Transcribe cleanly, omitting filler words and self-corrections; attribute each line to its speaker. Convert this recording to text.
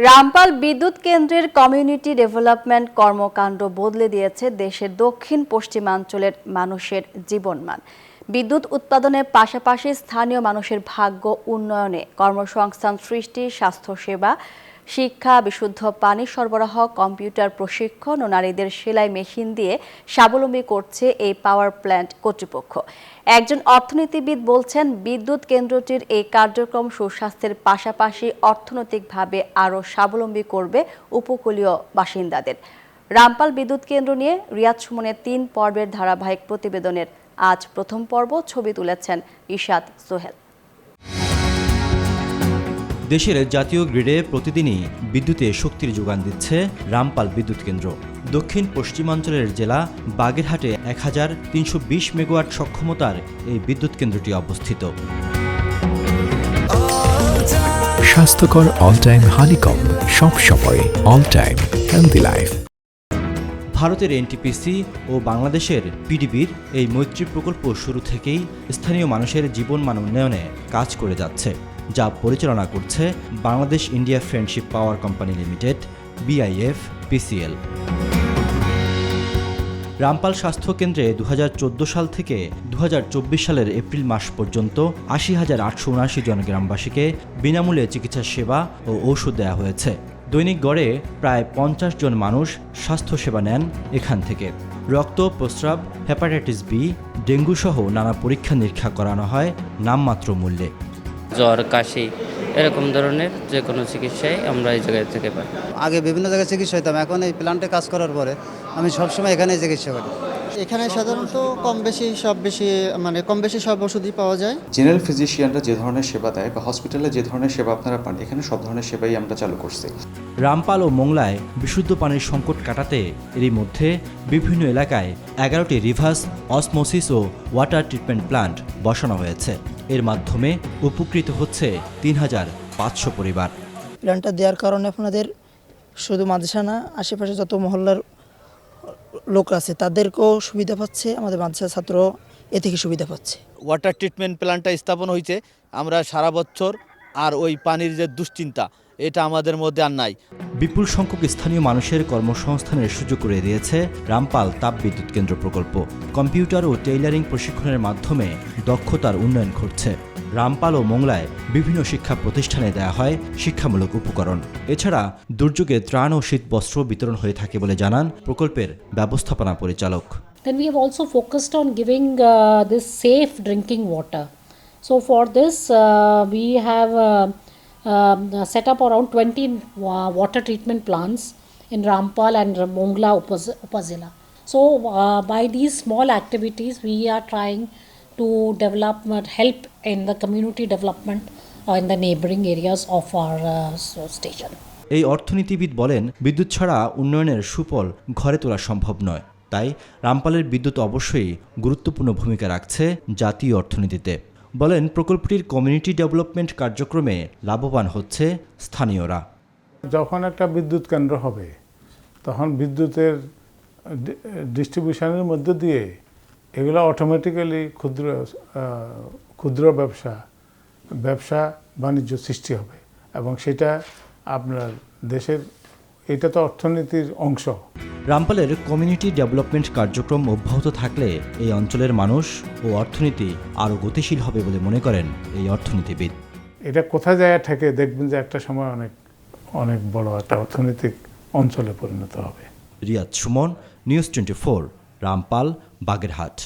Speaker 1: রামপাল বিদ্যুৎ কেন্দ্রের community development কর্মকাণ্ড বদলে দিয়েছে দেশের দক্ষিণ পশ্চিমাঞ্চলের মানুষের জীবনমান। বিদ্যুৎ উৎপাদনের পাশাপাশি স্থানীয় মানুষের ভাগ্য উন্নয়নে, কর্মসংস্থান সৃষ্টি, স্বাস্থ্যসেবা, শিক্ষা, বিশুদ্ধ পানি সরবরাহ, কম্পিউটার প্রশিক্ষণ ও নারীদের সেলাই মেশিন দিয়ে স্বাবলম্বী করছে এই পাওয়ার প্ল্যান্ট কর্তৃপক্ষ। একজন অর্থনীতিবিদ বলছেন, বিদ্যুৎ কেন্দ্রটির এই কার্যক্রম সুস্বাস্থ্যের পাশাপাশি অর্থনৈতিকভাবে আরও স্বাবলম্বী করবে উপকূলীয় বাসিন্দাদের। রামপাল বিদ্যুৎ কেন্দ্র নিয়ে রিয়াদ সুমনের ৩ পর্বের ধারাবাহিক প্রতিবেদনের আজ প্রথম পর্ব ছবি তুলেছেন ইশাদ সোহেল।
Speaker 2: দেশের জাতীয় গ্রিডে প্রতিদিনই বিদ্যুতে শক্তির যোগান দিচ্ছে রামপাল বিদ্যুৎ কেন্দ্র। দক্ষিণ পশ্চিমাঞ্চলের জেলা বাগেরহাটে ১৩২০ মেগাওয়াট সক্ষমতার এই বিদ্যুৎ কেন্দ্রটি অবস্থিত।
Speaker 3: স্বাস্থ্যকর অল টাইম হানিকম, সব সময় অল টাইম হেলদি লাইফ।
Speaker 2: ভারতের এনটিপিসি ও বাংলাদেশের পিডিবির এই মৈত্রী প্রকল্প শুরু থেকেই স্থানীয় মানুষের জীবনমান উন্নয়নে কাজ করে যাচ্ছে, যা পরিচালনা করছে Bangladesh India friendship power company limited BIFPCL। Rampal স্বাস্থ্য কেন্দ্রে ২০১৪ সাল থেকে ২০২৪ সালের এপ্রিল মাস পর্যন্ত ৮০,৮৭৯ জন গ্রামবাসীকে বিনামূল্যে চিকিৎসা সেবা ও ঔষধ দেওয়া হয়েছে। দৈনিক গড়ে প্রায় ৫০ জন মানুষ স্বাস্থ্যসেবা নেন এখান থেকে। রক্ত, প্রস্রাব, হেপাটাইটিস বি, ডেঙ্গু সহ নানা পরীক্ষা নিরীক্ষা করানো হয় নামমাত্র মূল্যে।
Speaker 4: জ্বর, কাশি এরকম ধরনের যে কোনো চিকিৎসাই আমরা এই জায়গায় থেকে পাই।
Speaker 5: আগে বিভিন্ন জায়গায় চিকিৎসা হতাম, এখন এই প্ল্যান্টে কাজ করার পরে আমি সবসময় এখানে চিকিৎসা করি।
Speaker 6: এখানে সাধারণত কম বেশি সব ওষুধই পাওয়া যায়।
Speaker 7: জেনারেল ফিজিশিয়ানরা যে ধরনের সেবা দেয় বা হসপিটালে যে ধরনের সেবা আপনারা পান, এখানে সব ধরনের সেবাই আমরা চালু করছি।
Speaker 2: রামপাল ও মোংলায় বিশুদ্ধ পানির সংকট কাটাতে এরই মধ্যে বিভিন্ন এলাকায় 11টি রিভার্স অসমোসিস ও ওয়াটার ট্রিটমেন্ট প্ল্যান্ট বসানো হয়েছে। এর মাধ্যমে উপকৃত হচ্ছে ৩,৫০০ পরিবার।
Speaker 6: প্ল্যানটা দেওয়ার কারণে আপনাদের শুধু মাদ্রাসা না, আশেপাশে যত মহল্লার লোক আছে তাদেরকেও সুবিধা পাচ্ছে, আমাদের মাদ্রাসার ছাত্র এ থেকে সুবিধা পাচ্ছে।
Speaker 8: ওয়াটার ট্রিটমেন্ট প্ল্যান্টটা স্থাপন হয়েছে, আমরা সারা বছর আর ওই পানির যে দুশ্চিন্তা এটা আমাদের মধ্যে আর নাই।
Speaker 2: বিপুল সংখ্যক স্থানীয় মানুষের কর্মসংস্থানের সুযোগ করে দিয়েছে রামপাল তাপ বিদ্যুৎ কেন্দ্র প্রকল্প। কম্পিউটার ও টেইলারিং প্রশিক্ষণের মাধ্যমে দক্ষতার উন্নয়ন ঘটছে। রামপাল ও মোংলায় বিভিন্ন শিক্ষা প্রতিষ্ঠানে দেয়া হয় শিক্ষামূলক উপকরণ। এছাড়া দুর্যোগে ত্রাণ ও শীতবস্ত্র বিতরণ হয়ে থাকে বলে জানান প্রকল্পের ব্যবস্থাপনা পরিচালক।
Speaker 9: Then we have also focused on giving this safe drinking water. So for this we have set up around 20 water treatment plants in Rampal and Mongla Upazila. So by these small activities we are trying to help in the community development in the neighboring areas of our station.
Speaker 2: এই অর্থনীতিবিদ বলেন, বিদ্যুৎ ছাড়া উন্নয়নের সুফল ঘরে তোলা সম্ভব নয়। তাই রামপালের বিদ্যুৎ অবশ্যই গুরুত্বপূর্ণ ভূমিকা রাখছে জাতীয় অর্থনীতিতে। বলেন, প্রকল্পটির কমিউনিটি ডেভেলপমেন্ট কার্যক্রমে লাভবান হচ্ছে স্থানীয়রা।
Speaker 10: যখন একটা বিদ্যুৎ কেন্দ্র হবে তখন বিদ্যুতের ডিস্ট্রিবিউশনের মধ্য দিয়ে এগুলো অটোমেটিক্যালি ক্ষুদ্র ব্যবসা বাণিজ্য সৃষ্টি হবে এবং সেটা আপনার দেশের, এটা তো অর্থনীতির অংশ।
Speaker 2: রামপালের কমিউনিটি ডেভেলপমেন্ট কার্যক্রম অব্যাহত থাকলে এই অঞ্চলের মানুষ ও অর্থনীতি আরও গতিশীল হবে বলে মনে করেন এই অর্থনীতিবিদ।
Speaker 10: এটা কোথায় যায় ঠেকে দেখবেন যে একটা সময় অনেক বড় একটা অর্থনৈতিক অঞ্চলে পরিণত হবে।
Speaker 2: রিয়াদ সুমন, নিউজ 24, রামপাল, বাগেরহাট।